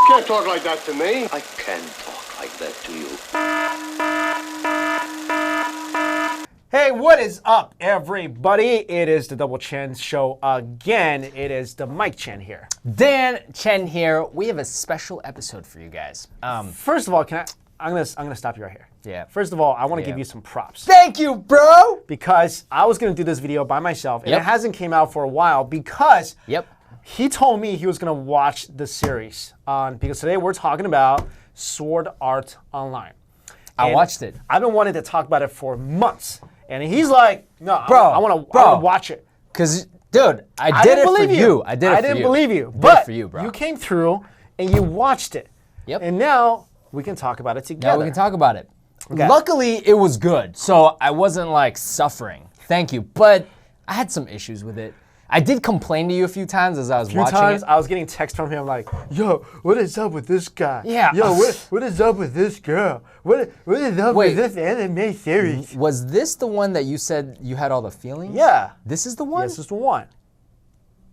can't talk like that to me. I can talk like that to you. Hey, what is up, everybody? It is the Double Chen Show again. It is the Mike Chen here. Dan Chen here. We have a special episode for you guys. First of all, I'm gonna stop you right here. Yeah. First of all, I want to give you some props Thank you, bro. because I was gonna do this video by myself, and Yep. it hasn't came out for a while because Yep. he told me he was gonna watch the series because today we're talking about Sword Art Online. I And watched it. I've been wanting to talk about it for months, and he's like, "No, Bro, I want to watch it." Cause, dude, I I did didn't it for believe you. I did it for you. I didn't believe you, Did it but for you, bro. you came through and you watched it. Yep. And now we can talk about it together. Now we can talk about it. Okay. Luckily, it was good, so I wasn't like suffering. Thank you, but I had some issues with it. I did complain to you a few times as I was A few watching times it. I was getting texts from him like, "Yo, what is up with this guy? Yeah. Yo, what is up with this girl? What is up Wait. with this anime series?" Was this the one that you said you had all the feelings? Yeah. This is the one? This is the one.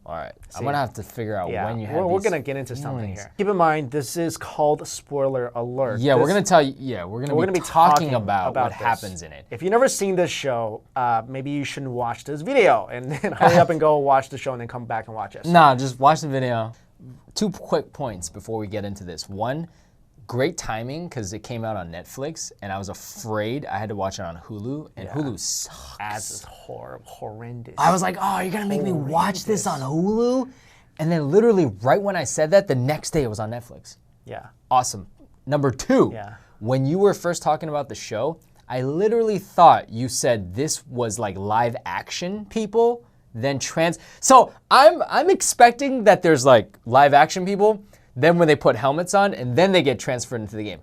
All right. I'm going to have to figure out Yeah, when you had we're these gonna get into something feelings. here. Keep in mind, this is called spoiler alert. Yeah, we're This- going to tell you. Yeah, we're going to be talking about what this. happens in it. If you've never seen this show, maybe you shouldn't watch this video and then hurry up and go watch the show and then come back and watch it. Nah, just watch the video. 2 quick points before we get into this. One, great timing because it came out on Netflix and I was afraid I had to watch it on Hulu, and Hulu sucks. Ads is horrendous. I was like, oh, you're going to make me watch this on Hulu? And then literally right when I said that, the next day it was on Netflix. Yeah. Awesome. Number 2, Yeah. when you were first talking about the show, I literally thought you said this was like live action people, then So I'm expecting that there's like live action people, then when they put helmets on, and then they get transferred into the game.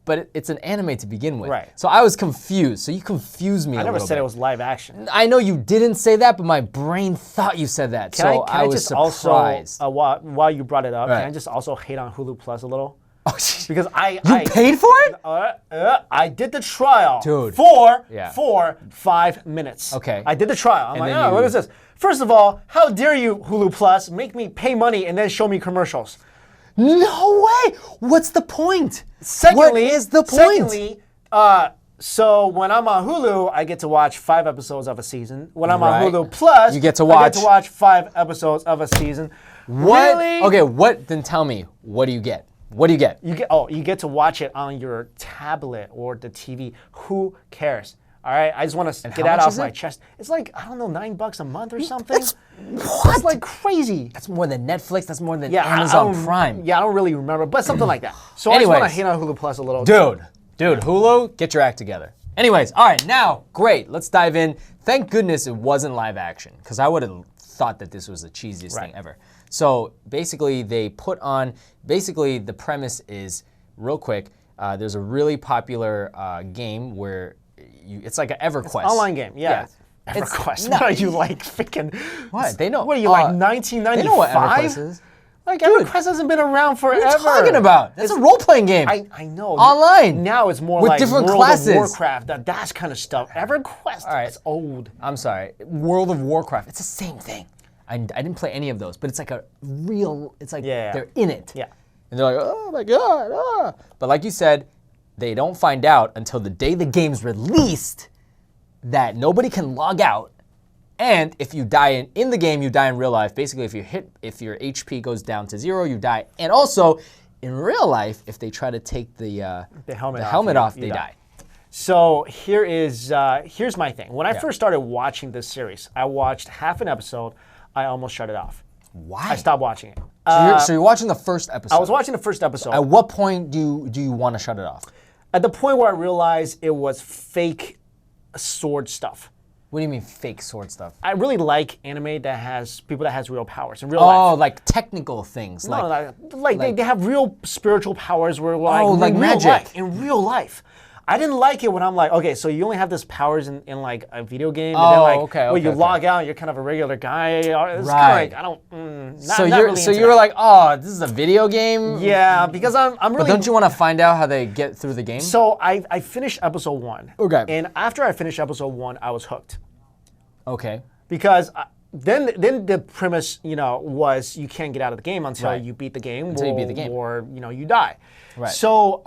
But it's an anime to begin with. Right. So I was confused. So you confused me a I never little said bit. it was live action. I know you didn't say that, but my brain thought you said that. Can so I was just surprised. also, while you brought it up, Right. can I just also hate on Hulu Plus a little? Oh, Because I paid for it? I did the trial Dude. for 5 minutes. Okay. I did the trial. I'm And like, then oh, what you- is this? First of all, how dare you, Hulu Plus, make me pay money and then show me commercials? No way! What's the point? Secondly, what is the point? Secondly, so when I'm on Hulu, I get to watch 5 episodes of a season. When I'm Right. on Hulu Plus, You get to I get to watch- watch 5 episodes of a season. What? Really? Okay, what? Then tell me. What do you get? What do you get? You get to watch it on your tablet or the TV. Who cares? All right, I just want to get how that much off is my it? chest. It's like, I don't know, $9 a month or something. What? It's like crazy. That's more than Netflix. That's more than Yeah, I Amazon don't- Prime. Yeah, I don't really remember, but something like that. So I just want to Anyways. hate on Hulu Plus a little. Dude, Hulu, get your act together. Anyways, all right, now, great. Let's dive in. Thank goodness it wasn't live action, because I would have thought that this was the cheesiest thing ever. So basically, they put on. Basically, the premise is real quick. There's a really popular game where it's like an EverQuest. Online game, yeah. It's- EverQuest. no. What are you like, freaking? What? They know. What are you like, They 1995? know what EverQuest is. Like EverQuest hasn't been around forever. What are you talking about? That's a role-playing game. I know. Online. Now it's more With like different World classes. of Warcraft, that kind of stuff. EverQuest, All right. it's old. I'm sorry. World of Warcraft. It's the same thing. I didn't play any of those, but it's like a real. It's like Yeah. they're in it. Yeah. And they're like, oh my god. Ah. But like you said, they don't find out until the day the game's released that nobody can log out. And if you die in the game, you die in real life. Basically, if your HP goes down to 0, you die. And also, in real life, if they try to take the helmet off, they die. So here's my thing. When I first started watching this series, I watched half an episode. I almost shut it off. Why? I stopped watching it. So you're watching the first episode. I was watching the first episode. At what point do you want to shut it off? At the point where I realized it was fake sword stuff. What do you mean fake sword stuff? I really like anime that has people that has real powers in real Oh, life. like technical things. No, like they have real spiritual powers where like, Oh, like in real magic. life, in real life. I didn't like it when I'm like, okay, so you only have these powers in like a video game, and then Oh, like okay, when you okay. log out, you're kind of a regular guy. It's kind of Right. like I don't. So you were like, oh, this is a video game. yeah, because I'm really. But don't you want to find out how they get through the game? So I finished episode 1. Okay. And after I finished episode 1, I was hooked Okay. because then the premise, was you can't get out of the game until Right. you beat the game, Until you beat the game. or you die. Right. So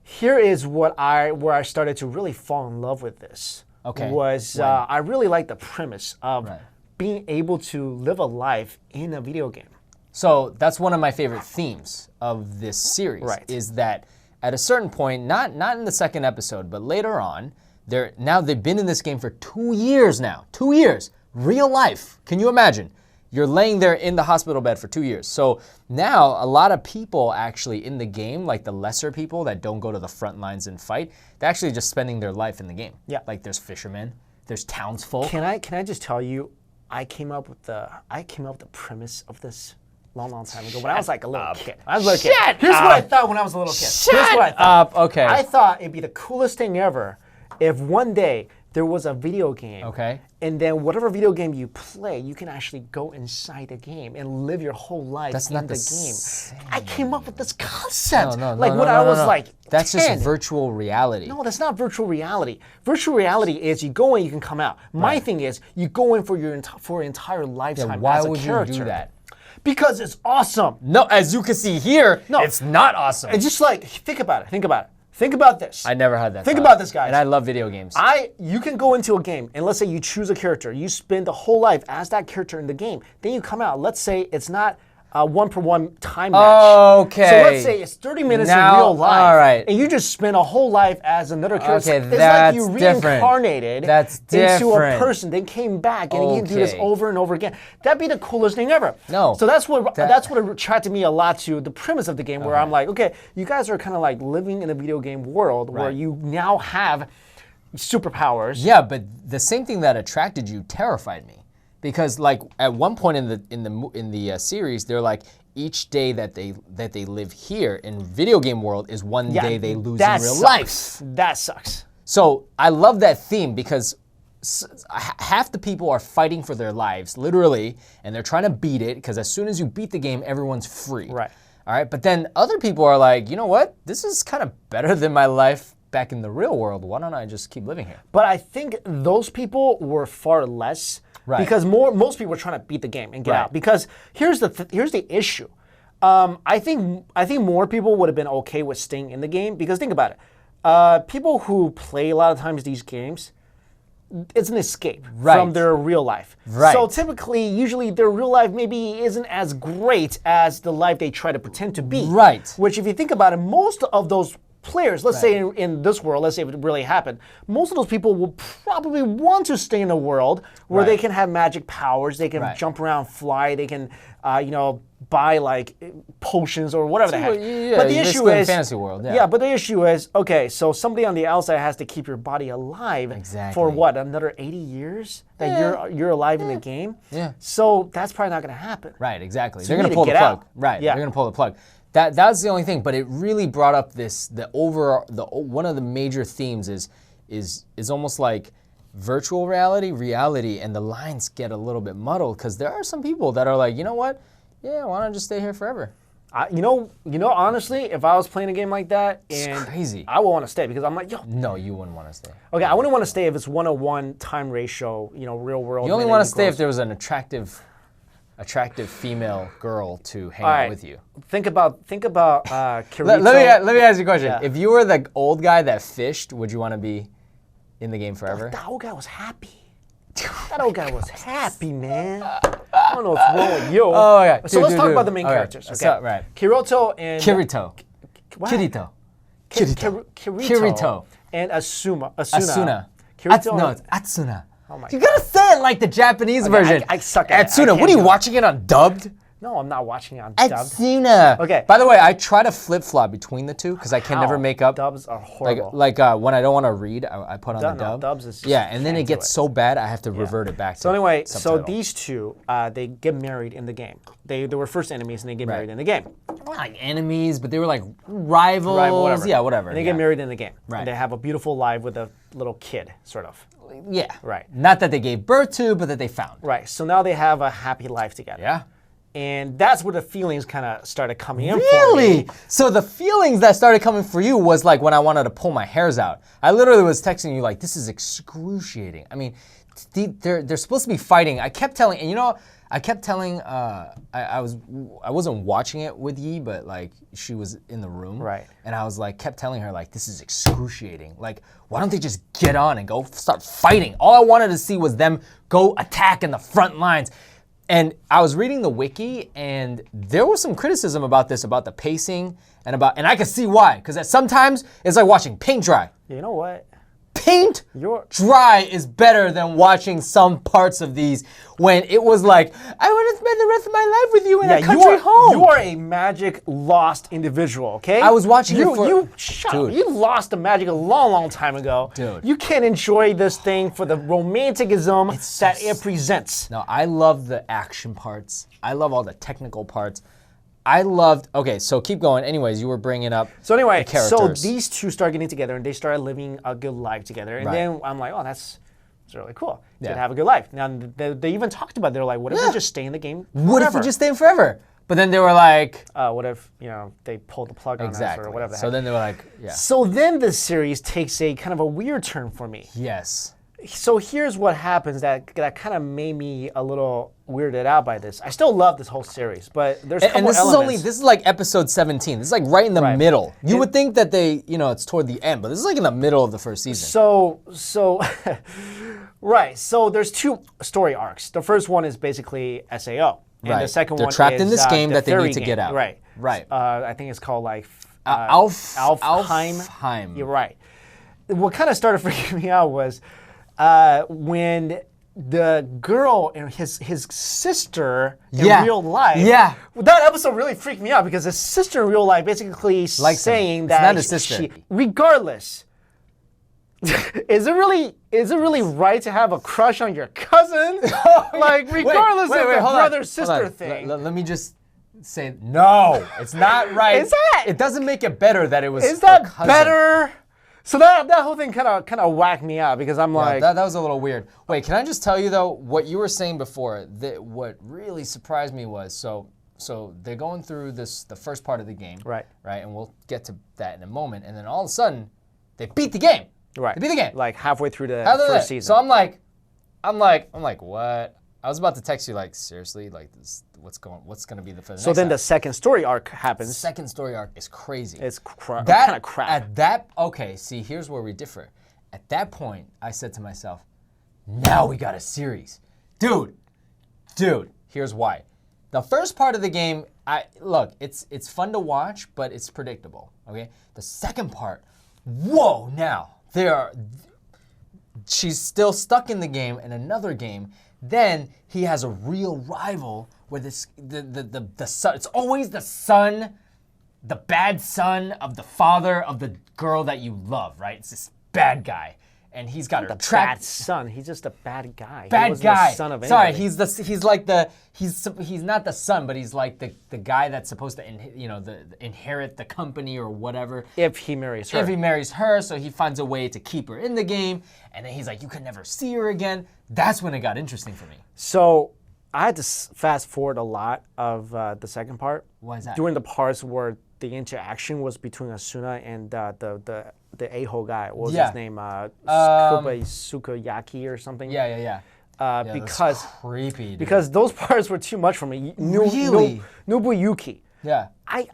here is where I started to really fall in love with this. Okay. Was I really like the premise of Right. being able to live a life in a video game. So that's one of my favorite themes of this series. Right. Is that at a certain point, not in the second episode, but later on, they've been in this game for 2 years now. 2 years. Real life. Can you imagine? You're laying there in the hospital bed for 2 years. So now a lot of people actually in the game, like the lesser people that don't go to the front lines and fight, they're actually just spending their life in the game. Yeah. Like there's fishermen, there's townsfolk. Can I just tell you, I came up with the premise of this long time ago when I was like a little kid. I was a little kid. Shut Here's what I up. thought when I was a little kid. Shut Here's what I thought. up. Okay. I thought it'd be the coolest thing ever if one day there was a video game. Okay. And then whatever video game you play, you can actually go inside the game and live your whole life That's in not the the game. same. I came up with this concept. No, like no, when no, I no, was no. like That's 10. just virtual reality. No, that's not virtual reality. Virtual reality is you go in, you can come out. My thing is you go in for your entire lifetime Why as a would character. you do that? Because it's awesome. No, as you can see here, No. it's not awesome. And just like think about it. Think about it. Think about this. I never had that. Think thought. about this, guys. And I love video games. You can go into a game and let's say you choose a character. You spend the whole life as that character in the game. Then you come out. Let's say it's not a 1-for-1 time match. Okay. So let's say it's 30 minutes Now- in real life. all right. And you just spend a whole life as another character. Okay, it's that's like you different. reincarnated That's into a different. person, then came back, and you can do this Okay. over and over again. That'd be the coolest thing ever. No. So that's what attracted me a lot to the premise of the game, where I'm like, okay, you guys are kind of like living in a video game world where Right. you now have superpowers. Yeah, but the same thing that attracted you terrified me, because like at one point in the series, they're like each day that they live here in video game world is one day they lose in real life. That sucks. So I love that theme because half the people are fighting for their lives, literally, and they're trying to beat it because as soon as you beat the game, everyone's free. Right. All right. But then other people are like, you know what? This is kind of better than my life back in the real world. Why don't I just keep living here? But I think those people were far less Right. because most people were trying to beat the game and get Right. out. Because here's the issue. I think more people would have been okay with staying in the game because think about it. People who play a lot of times these games, it's an escape Right. from their real life. Right. So typically, usually their real life maybe isn't as great as the life they try to pretend to be. Right. Which if you think about it, most of those players, let's say in this world, let's say if it really happened, most of those people will probably want to stay in a world where they Right. can have magic powers, they can Right. jump around, fly, they can, buy like potions or whatever the heck. yeah, but the you're issue basically in is, fantasy world, yeah. yeah, but the issue is, okay, so somebody on the outside has to keep your body alive Exactly. for what, another 80 years that you're alive in the game? Yeah. So that's probably not going to happen. Right, exactly. So They're you gonna need to pull the get plug. out. Right. Yeah. They're gonna pull the plug. That's the only thing, but it really brought up one of the major themes is almost like virtual reality, and the lines get a little bit muddled because there are some people that are like, you know what? Yeah, why don't I just stay here forever? Honestly, if I was playing a game like that, and crazy. I would want to stay because I'm like, yo, No, you wouldn't want to stay. okay, I wouldn't want to stay if it's 1:1 time ratio, real world. You only minute want to stay equals- if there was an attractive female girl to hang All out right. with you. Think about Kirito. Let me ask you a question. Yeah. If you were the old guy that fished, would you want to be in the game forever? That old guy was happy. That old guy was happy, man. I don't know what's wrong with you. Oh, yeah. So let's talk about the main Okay. characters. Okay. So, right. Kirito and Kirito. What? Kirito. Kirito. Kirito. And Asuna. Asuna. Kirito. No, it's Atsuna. Oh my You gotta say it like the Japanese version. I suck at it. I Atsuna. can't What are you do it. watching it on dubbed? No, I'm not watching it on dubbed. Atsuna. Okay. By the way, I try to flip flop between the two because I can never How? make up. Dubs are horrible. Like when I don't want to read, I put on the No, dub. dubs is just- yeah, and then can't it do gets it. so bad I have to revert it back. So to anyway, subtitle. these two, they get married in the game. They were first enemies and they get Right. married in the game. Not like enemies, but they were like rivals. Whatever. Yeah, whatever. And they yeah. get married in the game. Right. And they have a beautiful life with a little kid, sort of. Yeah. Right. Not that they gave birth to, but that they found. Right. So now they have a happy life together. Yeah. And that's where the feelings kind of started coming in for me. Really? So the feelings that started coming for you was like when I wanted to pull my hairs out. I literally was texting you like, this is excruciating. I mean, they're supposed to be fighting. I kept telling, and I wasn't watching it with Yi, but like she was in the room, Right. And I was like, kept telling her like, this is excruciating. Like, why don't they just get on and go start fighting? All I wanted to see was them go attack in the front lines. And I was reading the wiki, and there was some criticism about this, about the pacing, and I could see why, because sometimes it's like watching paint dry. You know what? Paint You're- dry is better than watching some parts of these when it was like, I want to spend the rest of my life with you in a country home. You are a magic lost individual, okay? I was watching it for- You shut up. Dude. You lost the magic a long, long time ago. Dude. You can't enjoy this thing for the romanticism It's that just- it presents. No, I love the action parts. I love all the technical parts. I loved, okay, so keep going. Anyways, you were bringing up So anyway, the so characters. these two start getting together and they started living a good life together. And Right. then I'm like, oh, that's really cool. They Yeah. have a good life. Now they even talked about it. They're like, what if Yeah. we just stay in the game What if forever? we just stay in forever? But then they were like, What if they pulled the plug on exactly. us or whatever. the So heck. then they were like, yeah. So then the series takes a kind of a weird turn for me. Yes. So here's what happens that kind of made me a little weirded out by this. I still love this whole series, but there's a couple And this elements. this is like episode 17. This is like right in the Right. middle. You would think that it's toward the end, but this is like in the middle of the first season. So, right. So there's two story arcs. The first one is basically SAO, and the Right. second They're one trapped is in this game the that they need fairy to game. get out. Right. Right. I think it's called like Alfheim. Alfheim. You're right. What kind of started freaking me out was when the girl and his sister in Yeah. real life. Yeah. That episode really freaked me out because his sister in real life basically Likes him. saying It's that not his sister. regardless. Is it really right to have a crush on your cousin? Like regardless Wait, of the hold on. brother Hold sister on. thing. Let me just say no. It's not right. Is that- It doesn't make it better that it was. Is her that cousin. better? So that whole thing kind of whacked me out because I'm Yeah, like, that was a little weird. Wait, can I just tell you though what you were saying before? That what really surprised me was so they're going through the first part of the game, Right. Right, and we'll get to that in a moment. And then all of a sudden, they beat the game. right, They beat the game. like halfway through the How did first that- season. So I'm like, what? I was about to text you like, seriously, like this, what's gonna be the first? So then the second story arc happens. second story arc is crazy. It's kind that of crap. At that, okay, see, here's where we differ. At that point, I said to myself, now we got a series. Dude, here's why. The first part of the game, it's fun to watch, but it's predictable, okay? The second part, whoa, now, she's still stuck in the game, in another game. Then he has a real rival where the son, it's always the son, the bad son of the father of the girl that you love, right? It's this bad guy. And he's got her bad trapped. son. He's just a bad guy. He Bad wasn't guy. The son of Sorry, anybody. he's not the son, but he's like the guy that's supposed to inherit the company or whatever. If he marries her. If he marries her, so he finds a way to keep her in the game, and then he's like, you can never see her again. That's when it got interesting for me. So I had to fast forward a lot of the second part. Why is that? During the parts where the interaction was between Asuna and the a-hole guy. What was Yeah. his name? Sukayaki or something. Yeah. Yeah, that's Because creepy. Dude. because those parts were too much for me. Really? Nobuyuki. yeah. I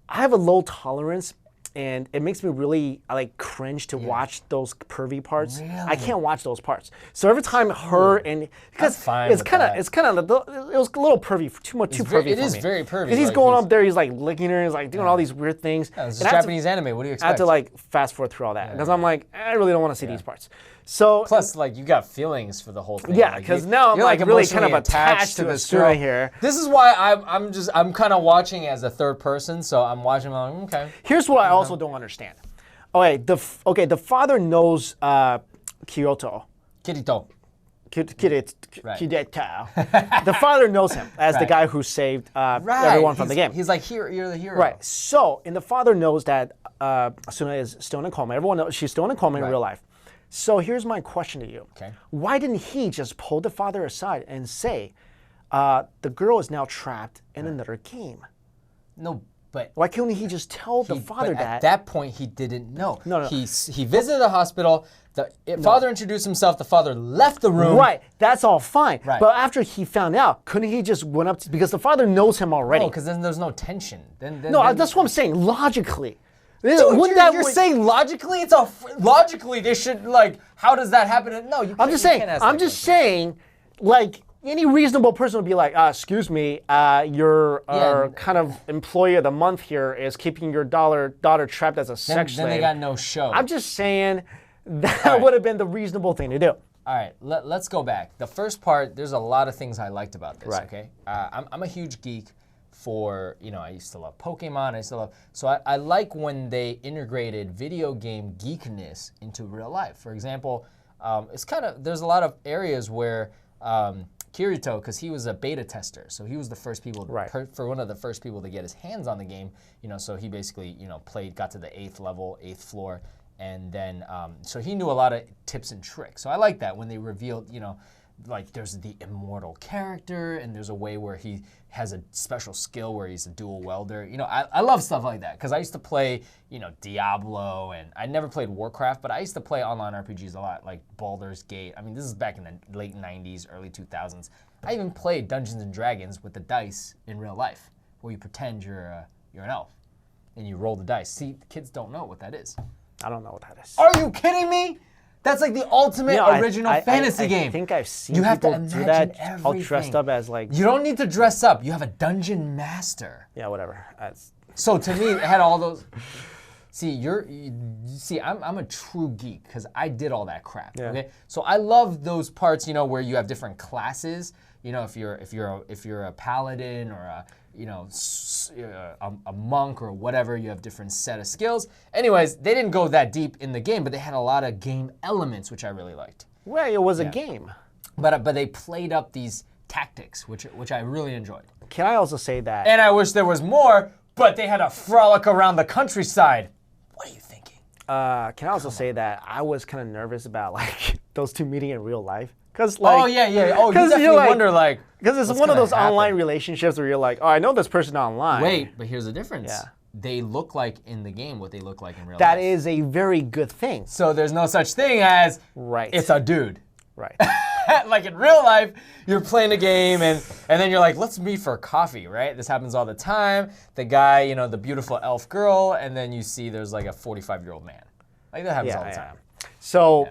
have a low tolerance, and it makes me really like cringe to watch those pervy parts. I can't watch those parts. So every time her and because fine it's with kind of that. it was a little pervy, too pervy. It for is me. very pervy, Because he's like, going he's- up there, he's like licking her, he's like doing all these weird things. It's And I had to- Japanese anime. What do you I expect? had to like fast forward through all that because I'm like I really don't want to see these parts. So Plus, like, you got feelings for the whole thing. Yeah, Like, 'cause you- now I'm, you're, like, really kind of emotionally attached to this Asuna girl. here. This is why I'm kind of watching as a third person, so I'm watching. I'm like, okay. here's what I also don't understand. Okay, the father knows Kyoto. Kirito. Right. Kirito. The father knows him as the Right. guy who saved everyone from the game. He's like, here, you're the hero. Right. So, and the father knows that Asuna is still in a coma. Everyone knows she's still in a coma in Right. real life. So here's my question to you. Okay. Why didn't he just pull the father aside and say, the girl is now trapped in another game? No, but Why couldn't he just tell the father but that? at that point he didn't know. No. He visited the hospital Father introduced himself. The father left the room. Right, that's all fine. Right. But after he found out, couldn't he just went up to, because the father knows him already? No, because then there's no tension. No, that's what I'm saying. Logically, Dude, wouldn't you're saying logically? Logically they should, like, how does that happen? No, you can't. I'm just saying. I'm just saying, like, any reasonable person would be like, excuse me, your kind of employee of the month here is keeping your daughter trapped as a sex slave. Then they got no show. I'm just saying that would have been the reasonable thing to do. All right, let's go back. The first part, there's a lot of things I liked about this, Right. okay? I'm a huge geek for, I used to love Pokemon, so I like when they integrated video game geekness into real life. For example, there's a lot of areas where Kirito, because he was a beta tester, so he was the first people, for one of the first people to get his hands on the game, so he basically, got to the 8th level, 8th floor, and then, so he knew a lot of tips and tricks. So I like that when they revealed, like there's the immortal character, and there's a way where he has a special skill where he's a dual welder. I love stuff like that because I used to play, Diablo, and I never played Warcraft, but I used to play online RPGs a lot, like Baldur's Gate. I mean, this is back in the late 90s, early 2000s. I even played Dungeons and Dragons with the dice in real life, where you pretend you're an elf, and you roll the dice. See, kids don't know what that is. I don't know what that is. Are you kidding me? That's like the ultimate original fantasy game. I think I've seen you have people to do that everything. all dressed up as like... You don't need to dress up. You have a dungeon master. Yeah, whatever. So to me, it had all those... See, I'm a true geek because I did all that crap. Yeah. Okay, so I love those parts, where you have different classes. If you're a paladin or a monk or whatever, you have different set of skills. Anyways, they didn't go that deep in the game, but they had a lot of game elements, which I really liked. Well, it was a game. But they played up these tactics, which I really enjoyed. Can I also say that? And I wish there was more, but they had a frolic around the countryside. What are you thinking? Can I also say that I was kind of nervous about like those two meeting in real life? Cause like, Oh, yeah. Oh, you definitely wonder, like, because it's one of those online relationships where you're like, oh, I know this person online. Wait, but here's the difference. Yeah. They look like in the game what they look like in real life. That is a very good thing. So there's no such thing as it's a dude. Right. Like in real life, you're playing a game and then you're like, let's meet for coffee, right? This happens all the time. The guy, the beautiful elf girl, and then you see there's like a 45-year-old man. Like that happens all the time. So,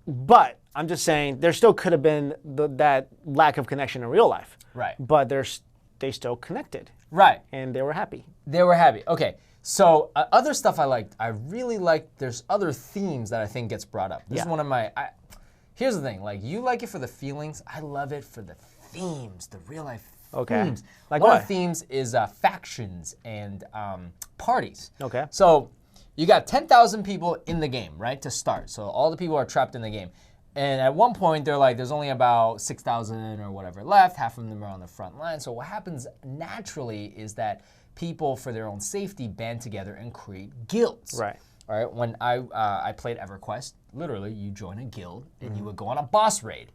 but I'm just saying there still could have been that lack of connection in real life. Right. But they still connected. Right. And they were happy. They were happy. Okay. So other stuff I liked, I really liked, there's other themes that I think gets brought up. This is one of my, here's the thing, like you like it for the feelings, I love it for the themes, the real life themes. Like one what? of the themes is factions and parties. Okay. So you got 10,000 people in the game, right, to start. So all the people are trapped in the game. And at one point, they're like, there's only about 6,000 or whatever left. Half of them are on the front line. So what happens naturally is that people, for their own safety, band together and create guilds. Right. All right. When I played EverQuest, literally, you join a guild and you would go on a boss raid.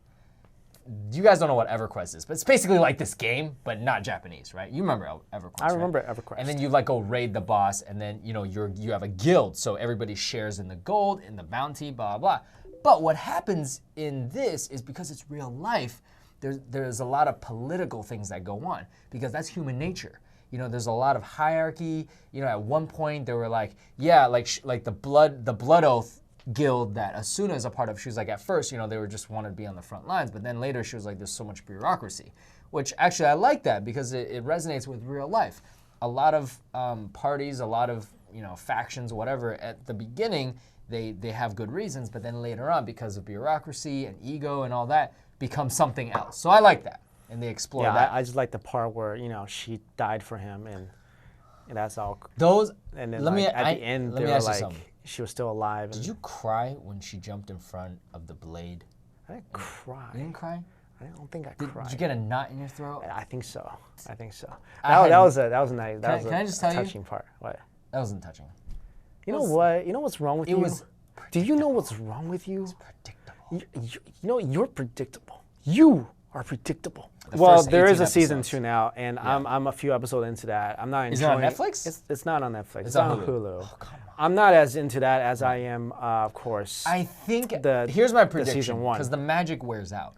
You guys don't know what EverQuest is, but it's basically like this game, but not Japanese, right? You remember EverQuest, I remember right? EverQuest. And then you like go raid the boss, and then you have a guild, so everybody shares in the gold, in the bounty, blah blah. But what happens in this is because it's real life, there's a lot of political things that go on because that's human nature. There's a lot of hierarchy. At one point they were like, like the Blood Oath guild that Asuna is a part of. She was like, at first, they were just wanted to be on the front lines, but then later she was like, there's so much bureaucracy, which actually I like that because it resonates with real life. A lot of parties, a lot of factions, whatever. At the beginning, they have good reasons, but then later on, because of bureaucracy and ego and all that, becomes something else. So I like that, and they explore that. I just like the part where she died for him, and that's all. Those. And then at the end, they were like, something. She was still alive. Did you cry when she jumped in front of the blade? I didn't cry. You didn't cry? I don't think I cried. Did you get a knot in your throat? I think so. That was nice. Can I just tell you? Touching part. What? That wasn't touching. You know what? You know what's wrong with you? It was. Do you know what's wrong with you? It's predictable. You're predictable. You are predictable. Well, there is a season 2 now, and I'm a few episodes into that. I'm not enjoying. Is it on Netflix? It's not on Netflix. It's on Hulu. Oh, come on. I'm not as into that as I am, of course. I think the- here's my the prediction season one. because the magic wears out.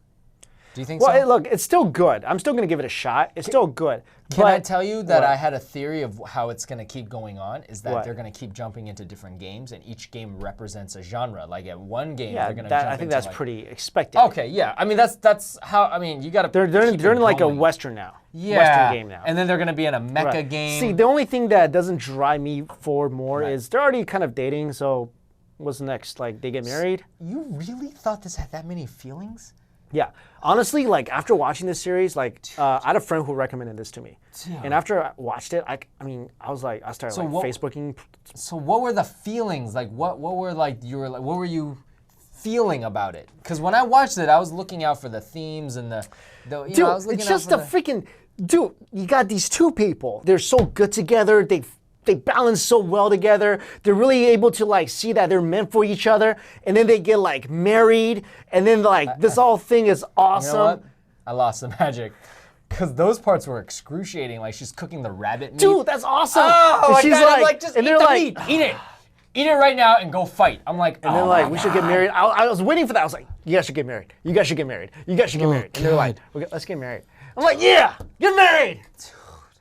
Do you think Well, so? look, it's still good. I'm still going to give it a shot. It's still good. Can but I tell you that What? I had a theory of how it's going to keep going on? Is that What? they're going to keep jumping into different games, and each game represents a genre. Like at one game, yeah, they're going to jump I think into that's like, pretty expected. Okay, yeah. I mean, that's how. I mean, you got to. They're in like a Western now. yeah, Western game now. and then they're going to be in a mecha Right. game. See, the only thing that doesn't drive me forward more Right. is they're already kind of dating, so what's next? Like, they get married? You really thought this had that many feelings? Yeah. Honestly, like, after watching this series, like, I had a friend who recommended this to me. And after I watched it, I mean, I was like, I started So like what- Facebooking. So what were the feelings? Like what were like what were you feeling about it? Because when I watched it, I was looking out for the themes and the you Dude, know, I was looking it's out just for the freaking dude. You got these two people. They're so good together. They balance so well together. They're really able to like see that they're meant for each other. And then they get like married. And then like this whole thing is awesome. You know what? I lost the magic. Because those parts were excruciating. Like she's cooking the rabbit meat. Dude, that's awesome. Oh, And like she's that. I'm like, just and eat they're the like, meat. Eat it. Eat it right now and go fight. I'm like, and they're like, we should get married. I was waiting for that. I was like, you guys should get married. You guys should get married. You guys should get married. And they're like, okay, let's get married. I'm like, yeah, get married.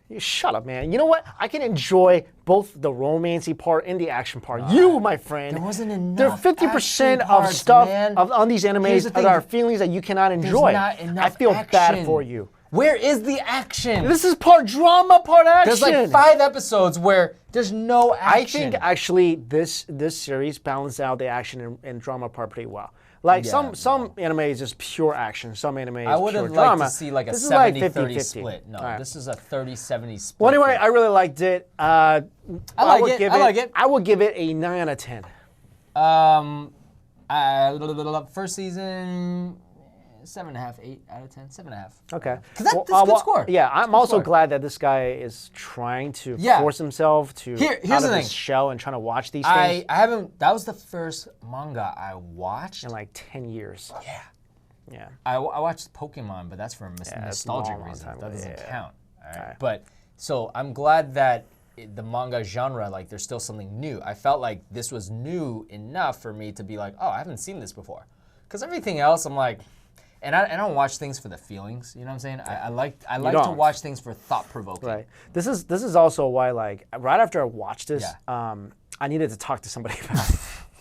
You shut up, man. You know what? I can enjoy both the romancy part and the action part. You, my friend, there wasn't enough There are 50% action of parts, stuff man. on these Here's animes the that thing. are feelings that you cannot There's enjoy. not enough I feel bad action. for you. Where is the action? This is part drama, part action. There's like 5 episodes where there's no I action. think actually this series balanced out the action and drama part pretty well. Like Yeah, some anime is just pure action. Some anime is I would pure have drama. liked to see like a This is like 70-30 50-50. split. No, All right. this is a 30-70 split. Well, anyway, I really liked it. I like would it. give I like it. I would give it a 9 out of 10. First season, 7.5, 8 out of 10, 7.5. Okay. 'Cause that's a good score. Yeah, That's a I'm good also score. glad that this guy is trying to Yeah. force himself to Here's out the of thing. his shell and trying to watch these I things haven't. That was the first manga I watched. in like 10 years. Yeah. Yeah. I watched Pokemon, but that's for that's a nostalgic long, long reasons. time That ago. doesn't Yeah. count. All right. Okay. But so I'm glad that the manga genre, like, there's still something new. I felt like this was new enough for me to be like, oh, I haven't seen this before. Because everything else, I'm like, and I don't watch things for the feelings. You know what I'm saying? I like to don't. watch things for thought provoking. Right. This is also why, like, right after I watched this, Yeah. I needed to talk to somebody about it.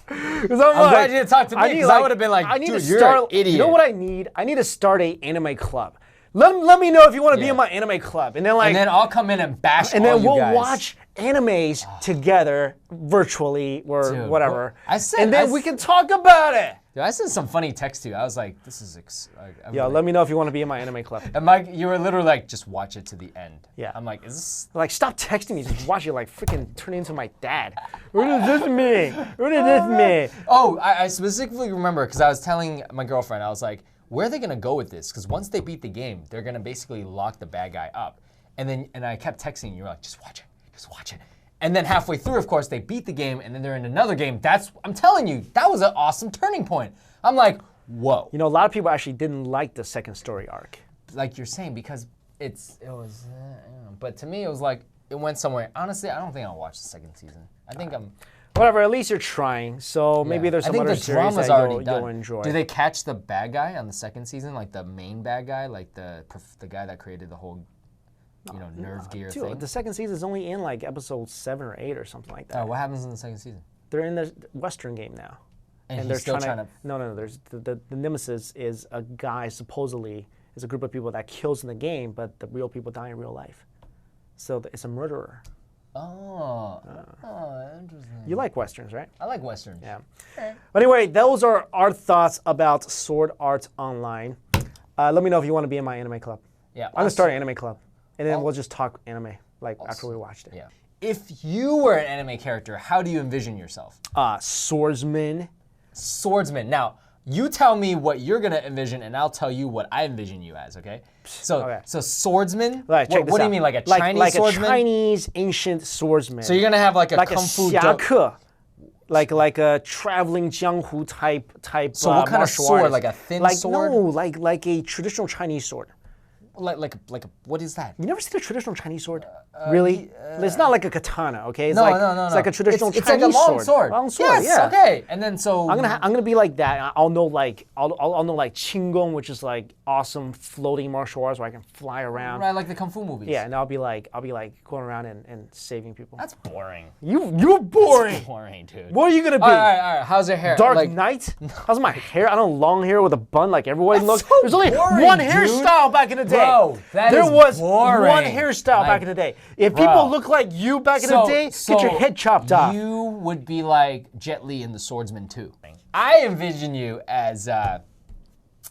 'Cause I'm glad you didn't talk to me, need, 'cause I would've been like, I need dude, to you're start, an idiot. You know what I need? I need to start a anime club. Let me know if you want to be Yeah. in my anime club, and then like, And then I'll come in and bash and all then you we'll guys. watch animes together virtually or Dude, whatever. I said- and then I we s- can talk about it. Dude, I sent some funny text to you. I was like, this is Yeah, let me know if you want to be in my anime club. And Mike, you were literally like, just watch it to the end. Yeah. I'm like, is this? Like, stop texting me. Just watch it. Like, freaking turn into my dad. What does this mean? What does this mean? Oh, I specifically remember because I was telling my girlfriend, I was like, where are they gonna go with this? Because once they beat the game, they're gonna basically lock the bad guy up. And I kept texting you, like, just watch it, just watch it. And then halfway through, of course, they beat the game, and then they're in another game. I'm telling you, that was an awesome turning point. I'm like, whoa. You know, a lot of people actually didn't like the second story arc. Like you're saying, because it was, but to me, it was like, it went somewhere. Honestly, I don't think I'll watch the second season. I think I'm. Whatever, at least you're trying. So maybe there's some I think other the series drama's that already done. you'll enjoy. Do they catch the bad guy on the second season, like the main bad guy, like the guy that created the whole, nerve gear Dude, thing? the second season is only in like episode 7 or 8 or something like that. Oh, what happens in the second season? They're in the Western game now. And they're he's still trying to. No. There's the nemesis is a guy supposedly is a group of people that kills in the game, but the real people die in real life. So it's a murderer. Oh, interesting. You like westerns, right? I like westerns. Yeah. But anyway, those are our thoughts about Sword Art Online. Let me know if you want to be in my anime club. Yeah. I'm gonna start an anime club, and then we'll just talk anime after we watched it. Yeah. If you were an anime character, how do you envision yourself? Swordsman. Swordsman. Now, you tell me what you're gonna envision, and I'll tell you what I envision you as. Okay. So, Okay. so swordsman. Right, check this what do you out. mean, like a Chinese like swordsman? a Chinese ancient swordsman. So you're gonna have like a like kung a fu. xiake, like a traveling jianghu type. So what kind of martial sword? artist. Like a thin like, sword? No, like a traditional Chinese sword. Like what is that? You never see the traditional Chinese sword? Really? It's not like a katana, okay? It's No, like, no. It's like a traditional It's Chinese like a long sword. Long sword, yes, yeah. okay. And then so I'm gonna be like that. I'll know like I'll know like Qinggong, which is like awesome floating martial arts where I can fly around. right, like the kung fu movies. Yeah, and I'll be like going around and saving people. That's boring. You're boring. Boring, dude. What are you gonna be? All right. How's your hair? Dark like, Knight? How's my hair? I don't long hair with a bun like everybody looks. so There's only boring, one dude. hairstyle back in the day. Bro, that there is was boring. one hairstyle back Like, in the day. If people look like you back in the day, get your head chopped off. You would be like Jet Li in The Swordsman 2. I envision you as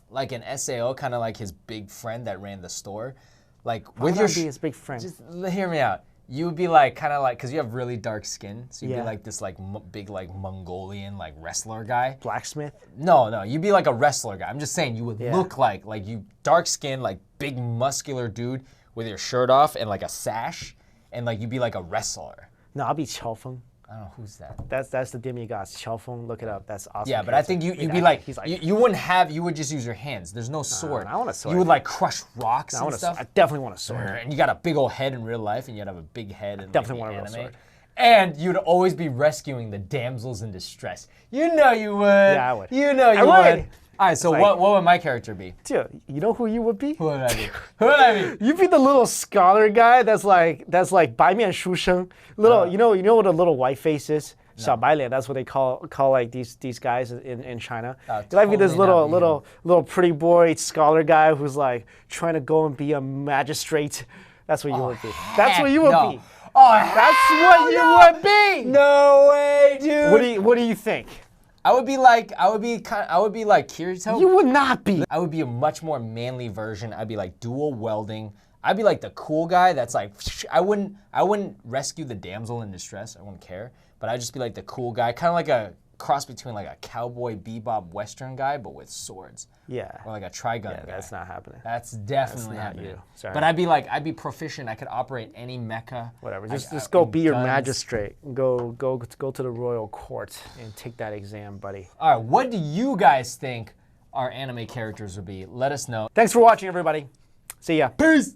like an SAO, kind of like his big friend that ran the store. Like Why with would your I be his big friend. Just hear me out. You would be like kind of like because you have really dark skin, so you'd Yeah. be like this like big like Mongolian like wrestler guy. Blacksmith. No, you'd be like a wrestler guy. I'm just saying you would Yeah. look like you dark skin, like big muscular dude with your shirt off and like a sash, and like you'd be like a wrestler. No, I'll be Qiao Feng. I don't know who's that. That's the demigods. Qiao Feng, look it up. That's awesome. Yeah, but I think you'd be like, you wouldn't have, you would just use your hands. There's no sword. I want a sword. You would like crush rocks I and want a, stuff. I definitely want a sword. And you got a big old head in real life, and you'd have a big head in definitely like, want a the real anime. sword. And you'd always be rescuing the damsels in distress. You know you would. Yeah, I would. You know you I would. would. All right, so like- what would my character be? Dude, you know who you would be? Who would I be? Who would I be? You'd be the little scholar guy that's like 白面书生. Little, you know what a little white face is? 小白脸, that's what they call like these guys in China. You might be this totally not little pretty boy scholar guy who's like trying to go and be a magistrate. That's what you would be. That's what you would no. be. Oh, That's what you would be. no way, dude. What do you think? I would be like Kirito. You would not be. I would be a much more manly version. I'd be like dual welding. I'd be like the cool guy that's like I wouldn't rescue the damsel in distress. I wouldn't care. But I'd just be like the cool guy, kind of like a cross between like a cowboy bebop western guy, but with swords. Yeah. Or like a trigun guy. That's not happening. That's definitely not happening. you. Sorry. But I'd be proficient. I could operate any mecha. Whatever. Just go be your guns. magistrate. Go to the royal court and take that exam, buddy. All right, what do you guys think our anime characters would be? Let us know. Thanks for watching, everybody. See ya. Peace.